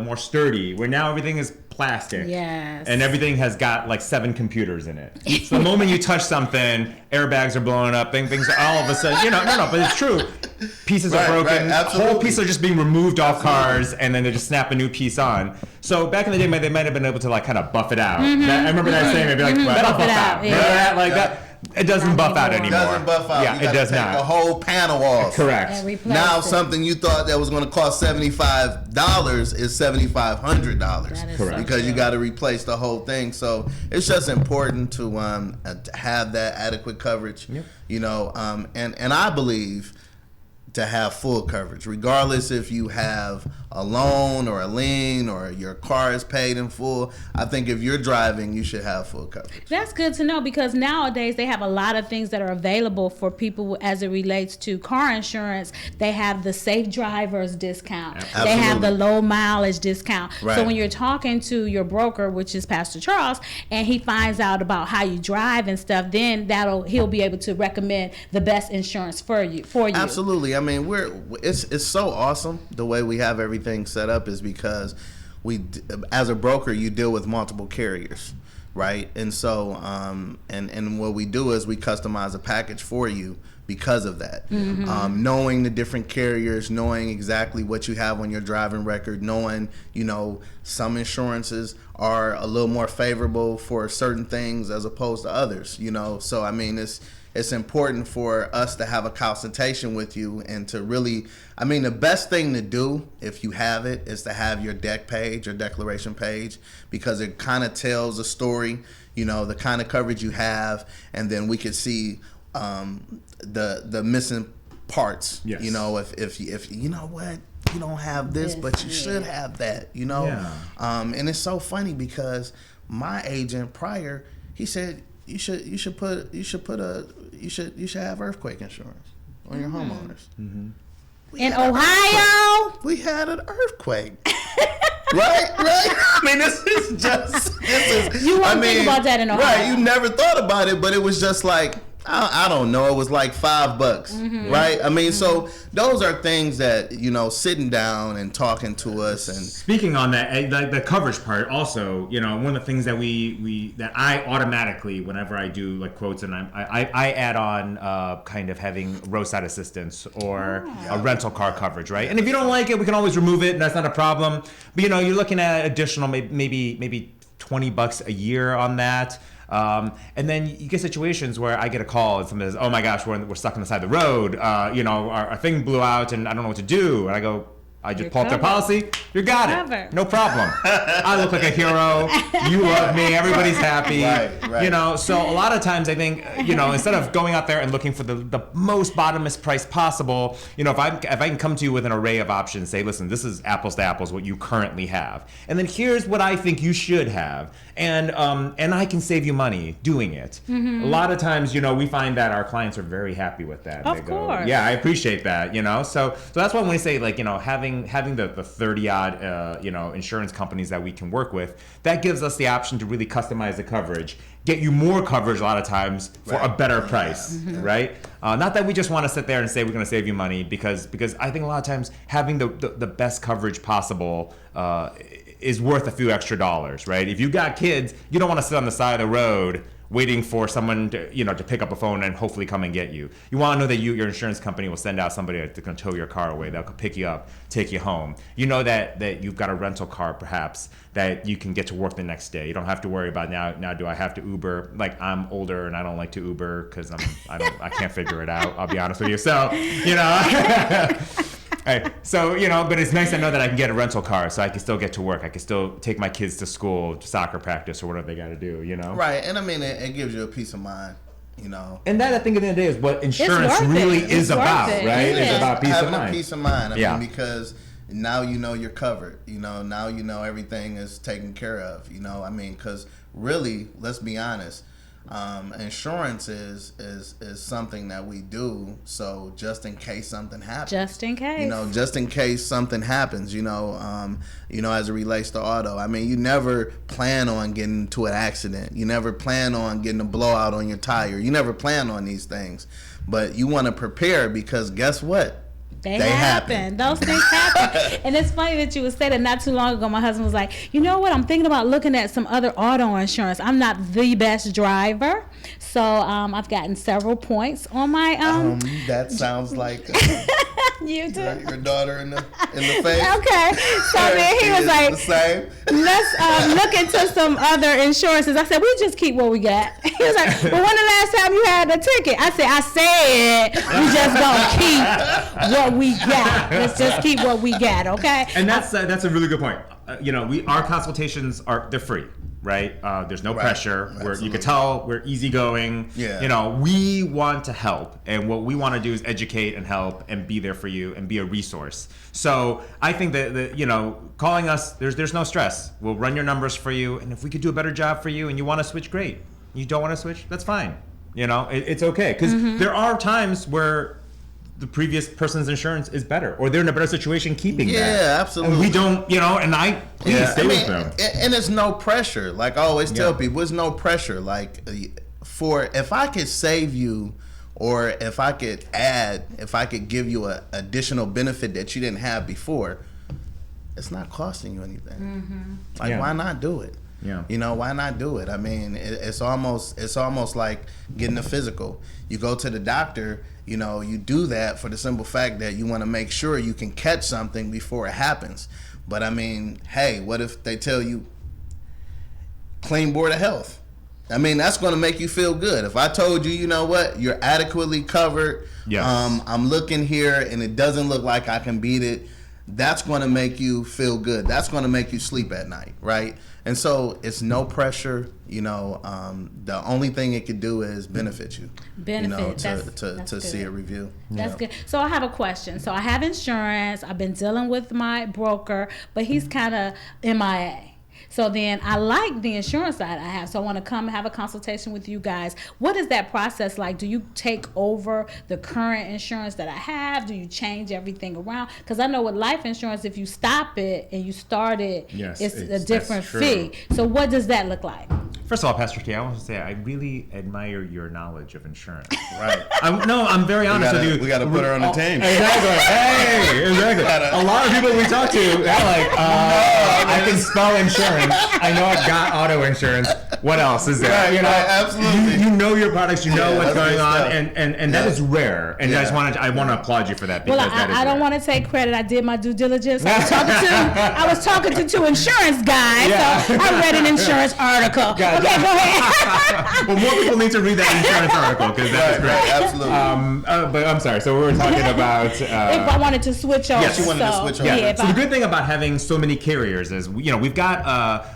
more sturdy, where now everything is plastic. Yes. And everything has got like 7 computers in it. So the moment you touch something, airbags are blowing up, things are all of a sudden, no, but it's true. Pieces are broken. Whole pieces are just being removed off cars, and then they just snap a new piece on. So back in the day, they might have been able to like kind of buff it out. I remember that saying, they'd be like, buff it out. Remember that? Like that. It doesn't buff out anymore. It doesn't buff out. Yeah, you it does take not. The whole panel off. Correct. Now something you thought that was going to cost $75 is $7,500. Correct. Because you got to replace the whole thing. So it's just important to have that adequate coverage. Yep. And I believe to have full coverage, regardless if you have a loan or a lien or your car is paid in full. I think if you're driving, you should have full coverage. That's good to know, because nowadays they have a lot of things that are available for people as it relates to car insurance. They have the safe drivers discount. Absolutely. They have the low mileage discount. Right. So when you're talking to your broker, which is Pastor Charles, and he finds out about how you drive and stuff, then he'll be able to recommend the best insurance for you. Absolutely. I mean, it's so awesome the way we have everything set up, is because as a broker, you deal with multiple carriers, right? And so and what we do is we customize a package for you because of that. Knowing the different carriers, knowing exactly what you have on your driving record, knowing some insurances are a little more favorable for certain things as opposed to others. So I mean, it's important for us to have a consultation with you and to really, I mean, the best thing to do if you have it is to have your deck page or declaration page, because it kind of tells a story, the kind of coverage you have, and then we could see the missing parts. Yes. If you know what, you don't have this, but you should have that. Yeah. And it's so funny because my agent prior, he said, you should have earthquake insurance on your homeowners. In Ohio, We had an earthquake. Right. I mean, this is. You won't think about that in Ohio. Right. You never thought about it, but it was just like, I don't know. It was like $5, right? I mean, so those are things that sitting down and talking to us. And speaking on that, the coverage part, also, one of the things that that I automatically, whenever I do like quotes, and I add on kind of having roadside assistance or a rental car coverage, right? And if you don't like it, we can always remove it, and that's not a problem. But you're looking at additional maybe $20 a year on that. And then you get situations where I get a call and somebody says, "Oh my gosh, we're stuck on the side of the road. Our thing blew out and I don't know what to do." And I go, I just pull up their policy. You got it. No problem. I look like a hero. You love me. Everybody's happy. Right. So a lot of times I think, instead of going out there and looking for the most bottomless price possible, if I can come to you with an array of options, say, listen, this is apples to apples, what you currently have. And then here's what I think you should have. And I can save you money doing it. A lot of times, we find that our clients are very happy with that. Of they course. Go, yeah, I appreciate that, So that's why when we say, like, having the 30-odd, insurance companies that we can work with, that gives us the option to really customize the coverage, get you more coverage a lot of times for a better price, right? Not that we just want to sit there and say we're going to save you money, because I think a lot of times having the best coverage possible is worth a few extra dollars, right? If you got kids, you don't want to sit on the side of the road waiting for someone to pick up a phone and hopefully come and get you. You want to know that your insurance company will send out somebody that's going to tow your car away. They'll pick you up, take you home. You know that you've got a rental car perhaps that you can get to work the next day. You don't have to worry about now do I have to Uber? Like, I'm older and I don't like to Uber because I can't figure it out. I'll be honest with you. So Right. So, but it's nice to know that I can get a rental car so I can still get to work. I can still take my kids to school, soccer practice, or whatever they got to do, Right. And I mean, it gives you a peace of mind, And that, I think, at the end of the day, is what insurance really is about, right? It's about peace of mind. Having a peace of mind. I mean, because now you're covered. Now everything is taken care of. I mean, because really, let's be honest, insurance is something that we do so just in case something happens. Just in case. Just in case something happens. As it relates to auto. I mean, you never plan on getting into an accident. You never plan on getting a blowout on your tire. You never plan on these things, but you want to prepare because guess what? They happen. Those things happen. And it's funny that you would say that. Not too long ago, my husband was like, you know what? I'm thinking about looking at some other auto insurance. I'm not the best driver. So I've gotten several points on my... that sounds like... you do. Your daughter in the face. Okay. So then he was like, the same. let's look into some other insurances. I said, we just keep what we got. He was like, well, when the last time you had a ticket? I said, we just gonna keep what we got. Let's just keep what we got, okay? And that's a really good point. Our consultations they're free. Right? There's no pressure. You can tell we're easygoing. Yeah. We want to help, and what we want to do is educate and help and be there for you and be a resource. So I think that calling us, there's no stress. We'll run your numbers for you, and if we could do a better job for you, and you want to switch, great. You don't want to switch, that's fine. It's okay because there are times where the previous person's insurance is better, or they're in a better situation keeping that. Yeah, absolutely. And we don't, please stay with them. And it's no pressure. Like I always tell people, it's no pressure. Like if I could save you, or if I could give you an additional benefit that you didn't have before, it's not costing you anything. Why not do it? Yeah. Why not do it? I mean, it's almost like getting a physical. You go to the doctor, you do that for the simple fact that you want to make sure you can catch something before it happens. But I mean, hey, what if they tell you clean board of health? I mean, that's going to make you feel good. If I told you, you know what, you're adequately covered. Yes. I'm looking here and it doesn't look like I can beat it. That's going to make you feel good. That's going to make you sleep at night, right? And so it's no pressure. The only thing it could do is benefit you. To see a review. That's good. So I have a question. So I have insurance. I've been dealing with my broker, but he's kind of MIA. So then I like the insurance that I have. So I want to come have a consultation with you guys. What is that process like? Do you take over the current insurance that I have? Do you change everything around? Because I know with life insurance, if you stop it and you start it, it's a different fee. So what does that look like? First of all, Pastor K, I want to say I really admire your knowledge of insurance. Right? I'm very honest with you. We got to put her on the team. Exactly. Hey, exactly. A lot of people we talk to, they're like, I can spell insurance. I know I've got auto insurance. What else is there? Right, absolutely. You know your products. You know what's going on, and that is rare. And I want to applaud you for that. Because I don't want to take credit. I did my due diligence. I was talking to two insurance guys. Yeah. So I read an insurance article. Okay, go ahead. Well, more people need to read that insurance article because that's great. Right, absolutely. But I'm sorry. So we were talking about if I wanted to switch over. Yes, you wanted to switch over. Yeah. So the good thing about having so many carriers is we've got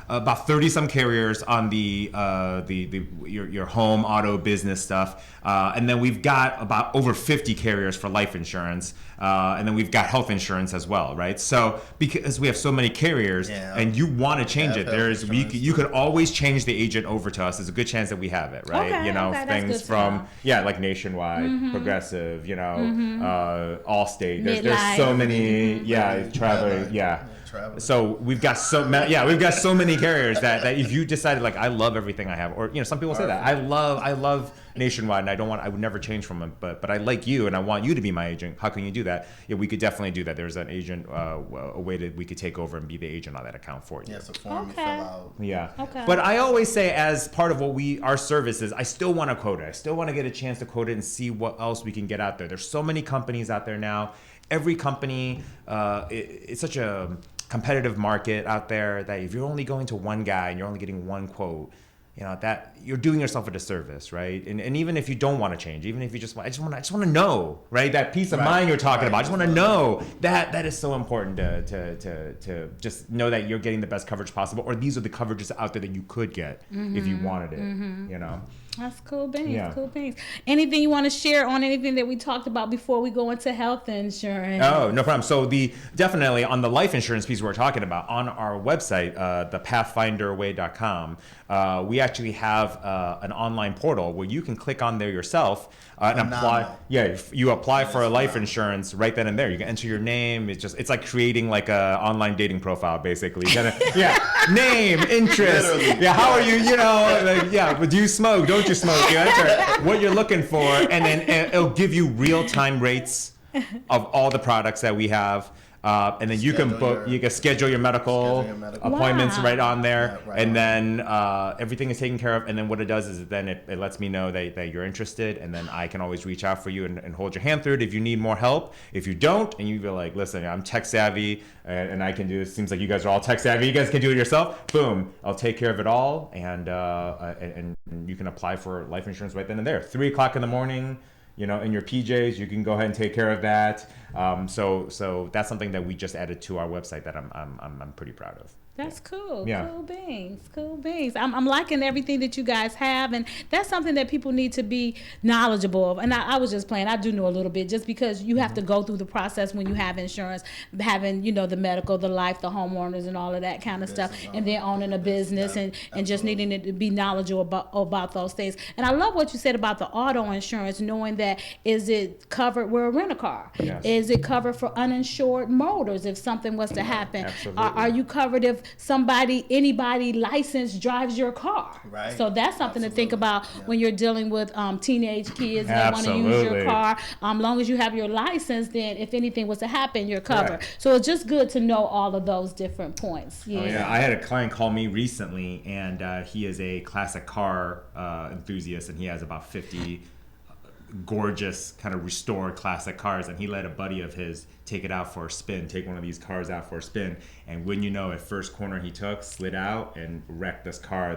about 30 some carriers on your home auto business stuff, and then we've got about over 50 carriers for life insurance, and then we've got health insurance as well, right? So because we have so many carriers, and you want to change it, you could always change the agent over to us. There's a good chance that we have it, right? Okay, things from like Nationwide, Progressive, Allstate. There's so many, Travel, So we've got so many carriers that if you decided like I love everything I have, or some people say that I love Nationwide and I would never change from them, but I like you and I want you to be my agent. How can you do that? Yeah, we could definitely do that. There's an agent, a way that we could take over and be the agent on that account for you. Yes, a form you fill out. Yeah. Okay. But I always say as part of our services, I still want to quote it. I still want to get a chance to quote it and see what else we can get out there. There's so many companies out there now. Every company, it's such a competitive market out there that if you're only going to one guy and you're only getting one quote, that you're doing yourself a disservice, right? And even if you don't want to change, even if you I just want to know, right? That peace of mind you're talking about. I just want to know that is so important to just know that you're getting the best coverage possible, or these are the coverages out there that you could get if you wanted it, That's cool beans. Yeah. Cool beans. Anything you want to share on anything that we talked about before we go into health insurance? Oh, no problem. So definitely on the life insurance piece we're talking about, on our website, thepathfinderway.com, we actually have an online portal where you can click on there yourself and apply. Yeah, you apply for a life insurance right then and there. You can enter your name. It's like creating like a online dating profile, basically. Name, interest. Literally. Yeah, how are you? You know, like, yeah. But do you smoke? Don't you smoke? You enter what you're looking for, and then it'll give you real-time rates of all the products that we have. And then you can schedule your medical appointments right on there. Yeah, right and on. then everything is taken care of. And then what it does is then it lets me know that you're interested. And then I can always reach out for you and hold your hand through it if you need more help. If you don't, and you feel like, listen, I'm tech savvy and I can do this. Seems like you guys are all tech savvy. You guys can do it yourself. Boom. I'll take care of it all. And you can apply for life insurance right then and there. 3 o'clock in the morning. You know, in your PJs, you can go ahead and take care of that. So that's something that we just added to our website that I'm pretty proud of. That's cool. Yeah. Cool beans. Cool beans. I'm liking everything that you guys have, and that's something that people need to be knowledgeable of. And I was just playing. I do know a little bit, just because you have to go through the process when you have insurance, having, you know, the medical, the life, the homeowners, and all of that kind of stuff, and then owning a business and just needing to be knowledgeable about those things. And I love what you said about the auto insurance, knowing that, is it covered? We're a rent-a-car. Yes. Is it covered for uninsured motors if something was to happen? Absolutely. Are you covered if anybody licensed drives your car? Right. So that's something to think about when you're dealing with teenage kids and they want to use your Absolutely. car. Long as you have your license, then if anything was to happen, you're covered. Correct. So it's just good to know all of those different points. Yeah. Oh, yeah. I had a client call me recently, and he is a classic car enthusiast, and he has about 50 gorgeous kind of restored classic cars, and he let a buddy of his take one of these cars out for a spin, and when you know, at first corner he took, slid out and wrecked this car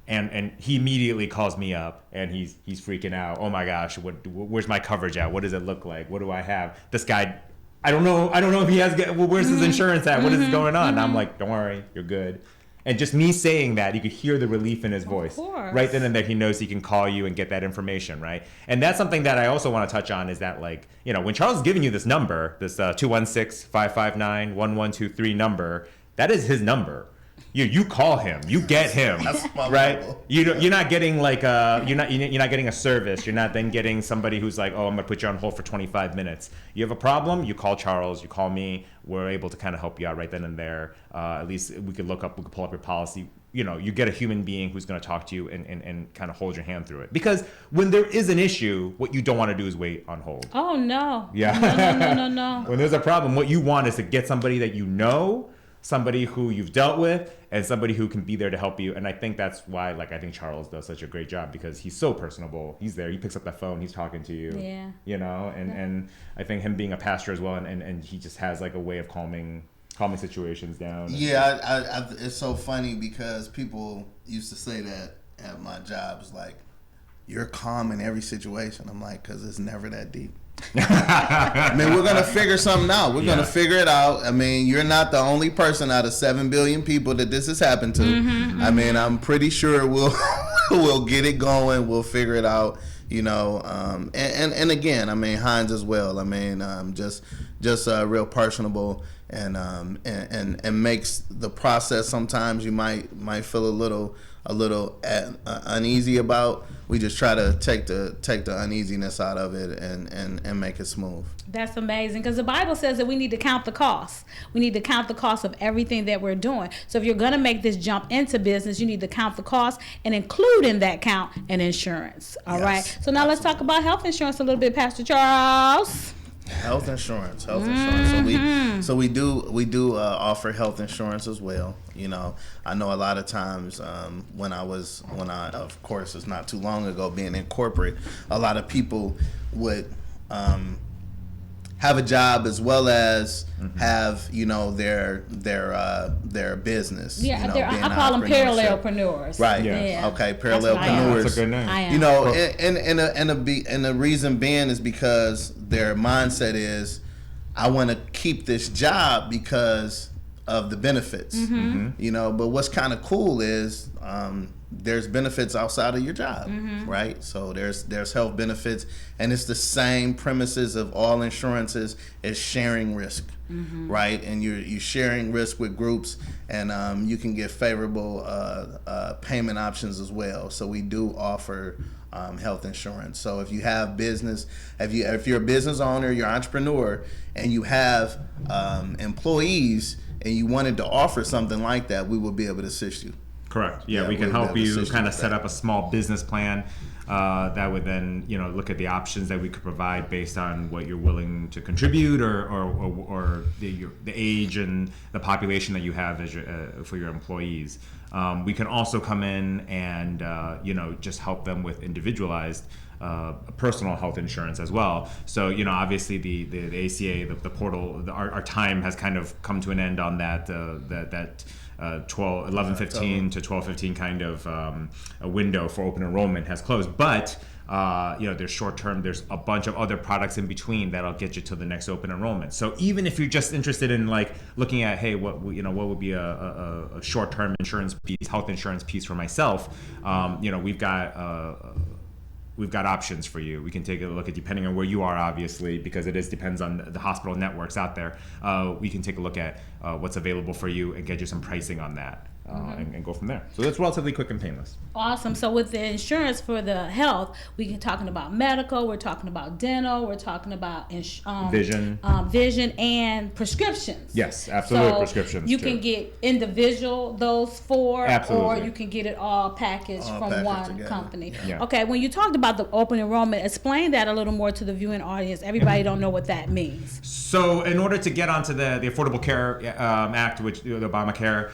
and he immediately calls me up, and he's freaking out. Oh my gosh, where's my coverage at? What does it look like? What do I have? This guy, I don't know if he has, where's his insurance at? What is going on? And I'm like, don't worry, you're good. And just me saying that, you could hear the relief in his voice. course. Right then and there, he knows he can call you and get that information, right? And that's something that I also want to touch on, is that, like, you know, when Charles is giving you this number, this 216-559-1123 number, that is his number. You call him, you get him, That's my right? level. You're not getting like you're not getting a service. You're not then getting somebody who's like, oh, I'm gonna put you on hold for 25 minutes. You have a problem, you call Charles, you call me. We're able to kind of help you out right then and there. At least we could pull up your policy. You know, you get a human being who's going to talk to you and kind of hold your hand through it. Because when there is an issue, what you don't want to do is wait on hold. Oh, no. Yeah. No. When there's a problem, what you want is to get somebody that you know, somebody who you've dealt with, and somebody who can be there to help you. And I think that's why, like, I think Charles does such a great job, because he's so personable. He's there. He picks up the phone. He's talking to you. Yeah. You know, and I think him being a pastor as well, and he just has like a way of calming situations down. Yeah, it's so funny because people used to say that at my job. It's like, you're calm in every situation. I'm like, because it's never that deep. I mean, we're going to figure something out. We're going to figure it out. I mean, you're not the only person out of 7 billion people that this has happened to. I mean, I'm pretty sure we'll get it going. We'll figure it out. You know, and again, I mean, Heinz as well. I mean, just real personable, and makes the process sometimes you might feel a little uneasy about. We just try to take the uneasiness out of it and make it smooth. That's amazing, because the Bible says that we need to count the costs. We need to count the cost of everything that we're doing. So if you're going to make this jump into business, you need to count the cost and include in that count an insurance. All Yes, right. So now let's talk about health insurance a little bit, Pastor Charles. Health insurance. So we do offer health insurance as well. You know, I know a lot of times when I of course it's not too long ago being in corporate, a lot of people would have a job as well as have, you know, their business. Yeah, you know, I call them parallelpreneurs. Right. Yeah. Okay. That's what I am. Parallelpreneurs. That's a good name. I am. You know, and the reason being is because their mindset is, I want to keep this job because of the benefits. You know, but what's kind of cool is there's benefits outside of your job, right? So there's health benefits, and it's the same premises of all insurances as sharing risk, right? And you're sharing risk with groups, and you can get favorable payment options as well. So we do offer health insurance. So if you have business, if you're a business owner, you're an entrepreneur, and you have employees, and you wanted to offer something like that, we will be able to assist you. Correct. Yeah, Yeah, we can we'll help be able to you assist kind you of with set that. up a small business plan that would then, look at the options that we could provide based on what you're willing to contribute or the age and the population that you have as for your employees. We can also come in and just help them with individualized personal health insurance as well. So obviously the ACA, the portal, our time has kind of come to an end on that 11/15 to 12/15 kind of a window for open enrollment has closed, but there's short term, there's a bunch of other products in between that'll get you to the next open enrollment. So even if you're just interested in like looking at, hey, what would be a short term insurance piece, health insurance piece for myself, we've got options for you. We can take a look at, depending on where you are, obviously, because it depends on the hospital networks out there. We can take a look at what's available for you and get you some pricing on that. And go from there. So that's relatively quick and painless. Awesome. So with the insurance for the health, we can talking about medical, we're talking about dental, we're talking about Vision. Vision and prescriptions. Yes, absolutely. So prescriptions. you too. can get individual those four, Absolutely. or you can get it all packaged All from packaged one together. company. Yeah. Okay, when you talked about the open enrollment, explain that a little more to the viewing audience. Everybody don't know what that means. So in order to get onto the Affordable Care Act, which the Obamacare,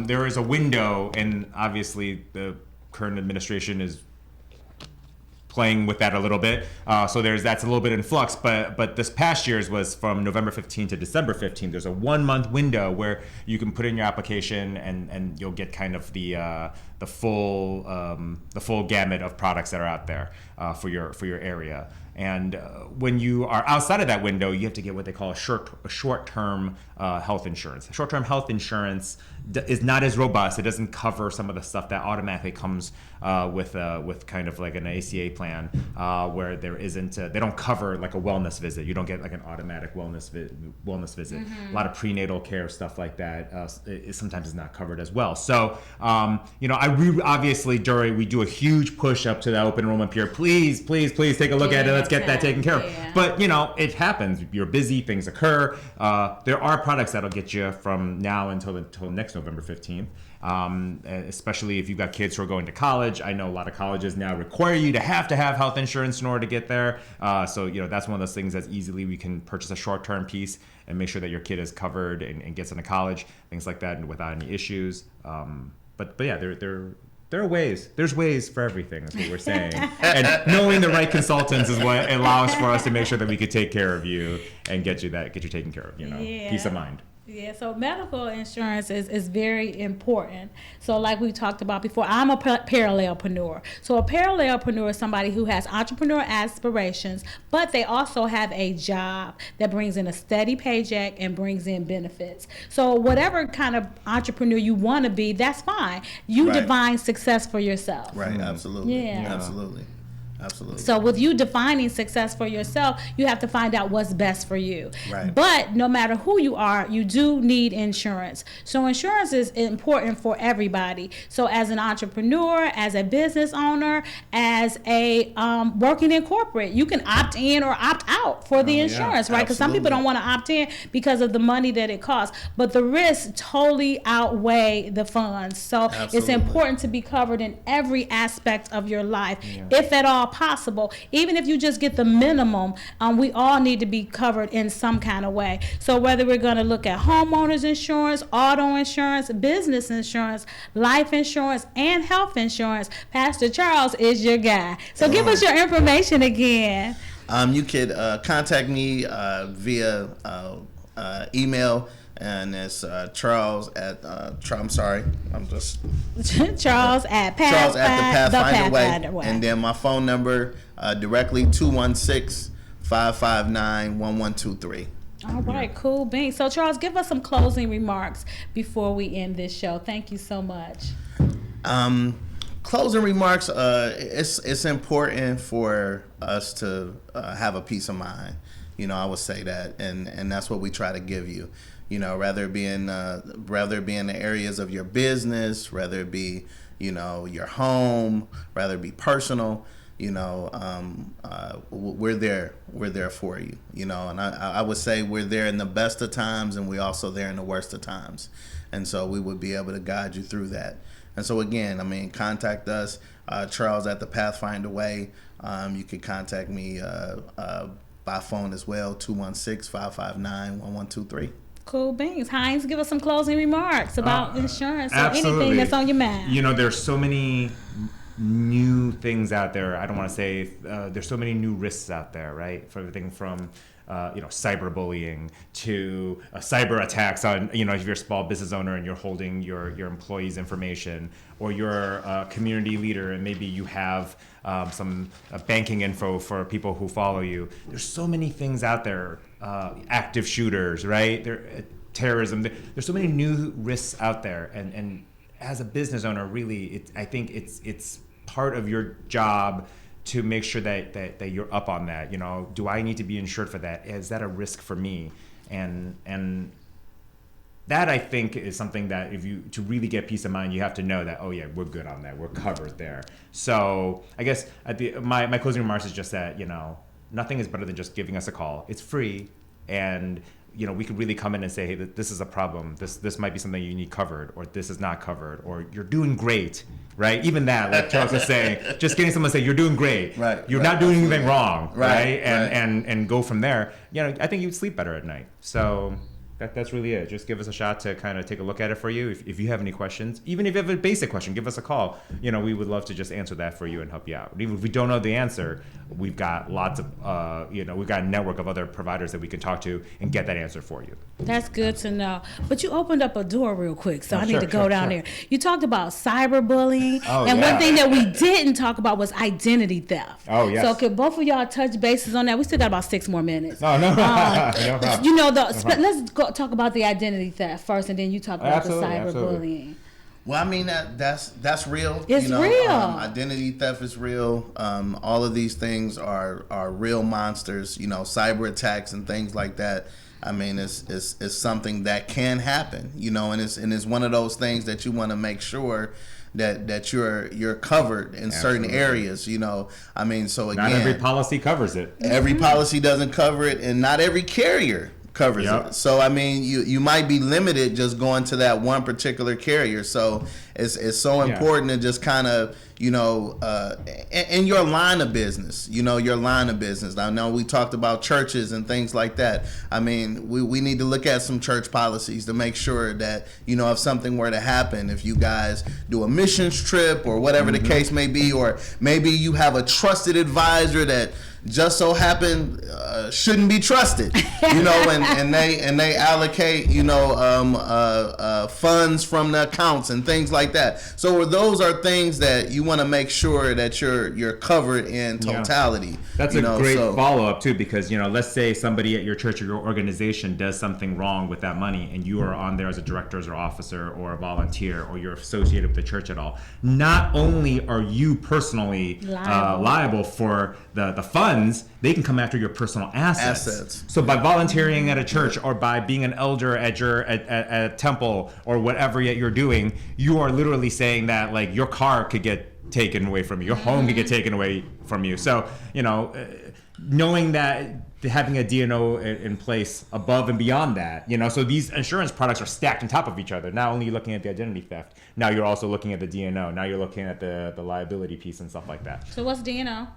there is a window, and obviously the current administration is playing with that a little bit. So that's a little bit in flux, but this past year's was from November 15 to December 15. There's a 1 month window where you can put in your application and you'll get kind of the full gamut of products that are out there for your area. And when you are outside of that window, you have to get what they call a short-term health insurance. Short-term health insurance is not as robust. It doesn't cover some of the stuff that automatically comes with kind of like an ACA plan, where there isn't. They don't cover like a wellness visit. You don't get like an automatic wellness visit. A lot of prenatal care stuff like that sometimes is not covered as well. So obviously we do a huge push up to the open enrollment period. Please take a look at it. Let's get that taken care of. Yeah. But it happens. You're busy. Things occur. There are products that'll get you from now until next November 15th. Especially if you've got kids who are going to college. I know a lot of colleges now require you to have health insurance in order to get there. So that's one of those things that's easily we can purchase a short-term piece and make sure that your kid is covered and gets into college, things like that, and without any issues. But yeah, there are ways. There's ways for everything. That's what we're saying. And knowing the right consultants is what allows for us to make sure that we could take care of you and get you taken care of. Yeah. Peace of mind. Yeah, so medical insurance is very important. So like we talked about before, I'm a parallelpreneur. So a parallelpreneur is somebody who has entrepreneur aspirations, but they also have a job that brings in a steady paycheck and brings in benefits. So whatever kind of entrepreneur you want to be, that's fine. You Right. define success for yourself. Right, absolutely. Yeah. Absolutely. So with you defining success for yourself, you have to find out what's best for you. Right. But no matter who you are, you do need insurance. So insurance is important for everybody. So as an entrepreneur, as a business owner, as a working in corporate, you can opt in or opt out for the insurance, right? Because some people don't want to opt in because of the money that it costs. But the risks totally outweigh the funds. So it's important to be covered in every aspect of your life, if at all possible. Even if you just get the minimum, we all need to be covered in some kind of way. So whether we're going to look at homeowners insurance, auto insurance, business insurance, life insurance, and health insurance, Pastor Charles is your guy. So give us your information again. You could contact me via email, and it's Charles at Charles at the Pathfinder Way. And then my phone number directly 216-559-1123. All right, cool beans. So Charles, give us some closing remarks before we end this show. Thank you so much. Closing remarks. It's important for us to have a peace of mind. I would say that, and that's what we try to give you. Rather it be in the areas of your business, rather it be your home, rather it be personal. We're there for you. And I would say we're there in the best of times, and we're also there in the worst of times. And so we would be able to guide you through that. And so again, contact us, Charles at the Pathfinder Way. You can contact me by phone as well, 216-559-1123. Cool beans. Heinz, give us some closing remarks about insurance or absolutely. anything that's on your mind. There's so many new things out there. I don't want to say there's so many new risks out there, right? For everything from cyberbullying to cyber attacks on, if you're a small business owner and you're holding your employees' information, or you're a community leader and maybe you have some banking info for people who follow you. There's so many things out there, active shooters, right? Terrorism. There's so many new risks out there, and as a business owner, really, I think it's part of your job to make sure that you're up on that. Do I need to be insured for that? Is that a risk for me? And that, I think, is something that to really get peace of mind, you have to know that, oh yeah, we're good on that. We're covered there. So I guess my closing remarks is just that, nothing is better than just giving us a call. It's free, and we could really come in and say, hey, this is a problem. This might be something you need covered, or this is not covered, or you're doing great, right? Even that, like Charles was saying, just getting someone to say, you're doing great. Right. You're not doing anything wrong, Right. right? And go from there. I think you'd sleep better at night. So that's really it. Just give us a shot to kind of take a look at it for you. If you have any questions, even if you have a basic question, give us a call. We would love to just answer that for you and help you out. Even if we don't know the answer, we've got lots of, we've got a network of other providers that we can talk to and get that answer for you. That's good to know. But you opened up a door real quick, so I need to go down there. You talked about cyberbullying, and one thing that we didn't talk about was identity theft. Oh, yes. So could both of y'all touch bases on that? We still got about 6 more minutes. Oh, no. No problem. Let's go talk about the identity theft first, and then you talk about the cyberbullying. Absolutely. Well, that's real. It's real. Identity theft is real. All of these things are real monsters. Cyber attacks and things like that. It's something that can happen. And it's one of those things that you want to make sure that you're covered in certain areas. So again, not every policy covers it. Every policy doesn't cover it, and not every carrier covers it. So you might be limited just going to that one particular carrier. So it's so important to just kind of in your line of business, your line of business. I know we talked about churches and things like that. We need to look at some church policies to make sure that, if something were to happen, if you guys do a missions trip or whatever the case may be, or maybe you have a trusted advisor that just so happen shouldn't be trusted, and they allocate, funds from the accounts and things like that. So those are things that you want to make sure that you're covered in totality. Yeah. That's a great follow-up too, because let's say somebody at your church or your organization does something wrong with that money, and you are on there as a director or officer or a volunteer, or you're associated with the church at all. Not only are you personally liable for the funds, they can come after your personal assets. So by volunteering at a church, or by being an elder at a temple, or whatever you're doing, you are literally saying that, like, your car could get taken away from you, your home could get taken away from you. So knowing that, having a D&O in place above and beyond that, so these insurance products are stacked on top of each other. Not only looking at the identity theft, now you're also looking at the D&O. Now you're looking at the liability piece and stuff like that. So what's D&O?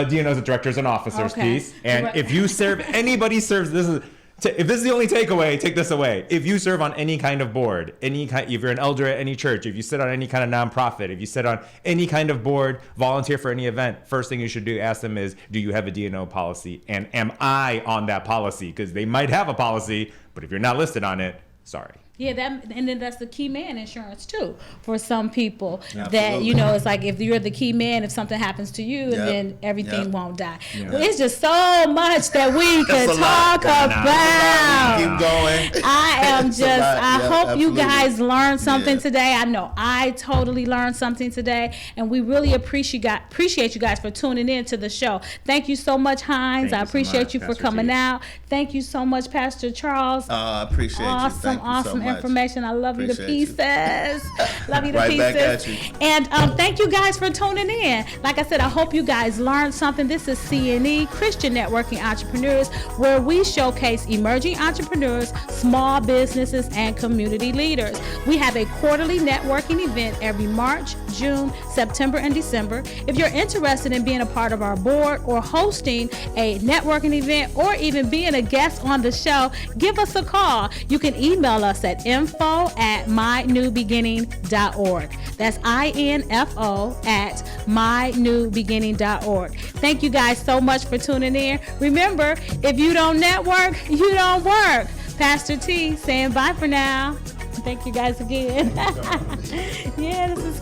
D&O is a directors and officers piece. And if you serve, anybody serves, if this is the only takeaway, take this away. If you serve on any kind of board, if you're an elder at any church, if you sit on any kind of nonprofit, if you sit on any kind of board, volunteer for any event, first thing you should ask them is, do you have a D&O policy? And am I on that policy? Because they might have a policy, but if you're not listed on it, sorry. Yeah, and then that's the key man insurance too for some people. That Absolutely. it's like if you're the key man, if something happens to you, and then everything won't die. Yeah. Well, it's just so much that we could talk about. Keep going. I am just. I hope you guys learned something Yeah. today. I know I totally learned something today, and we really appreciate you guys for tuning in to the show. Thank you so much, Heinz. Thank I you so appreciate much, you for Pastor coming T. out. Thank you so much, Pastor Charles. I appreciate you. Awesome, Thank you so awesome much. information. I love you to Appreciate you. pieces. Love you to Right pieces. back at you. And thank you guys for tuning in. Like I said, I hope you guys learned something. This is CNE, Christian Networking Entrepreneurs, where we showcase emerging entrepreneurs, small businesses, and community leaders. We have a quarterly networking event every March, June, September, and December. If you're interested in being a part of our board or hosting a networking event or even being a guest on the show, give us a call. You can email us at info@mynewbeginning.org. That's info@mynewbeginning.org. Thank you guys so much for tuning in. Remember, if you don't network, you don't work. Pastor T saying bye for now. Thank you guys again. Yeah, this is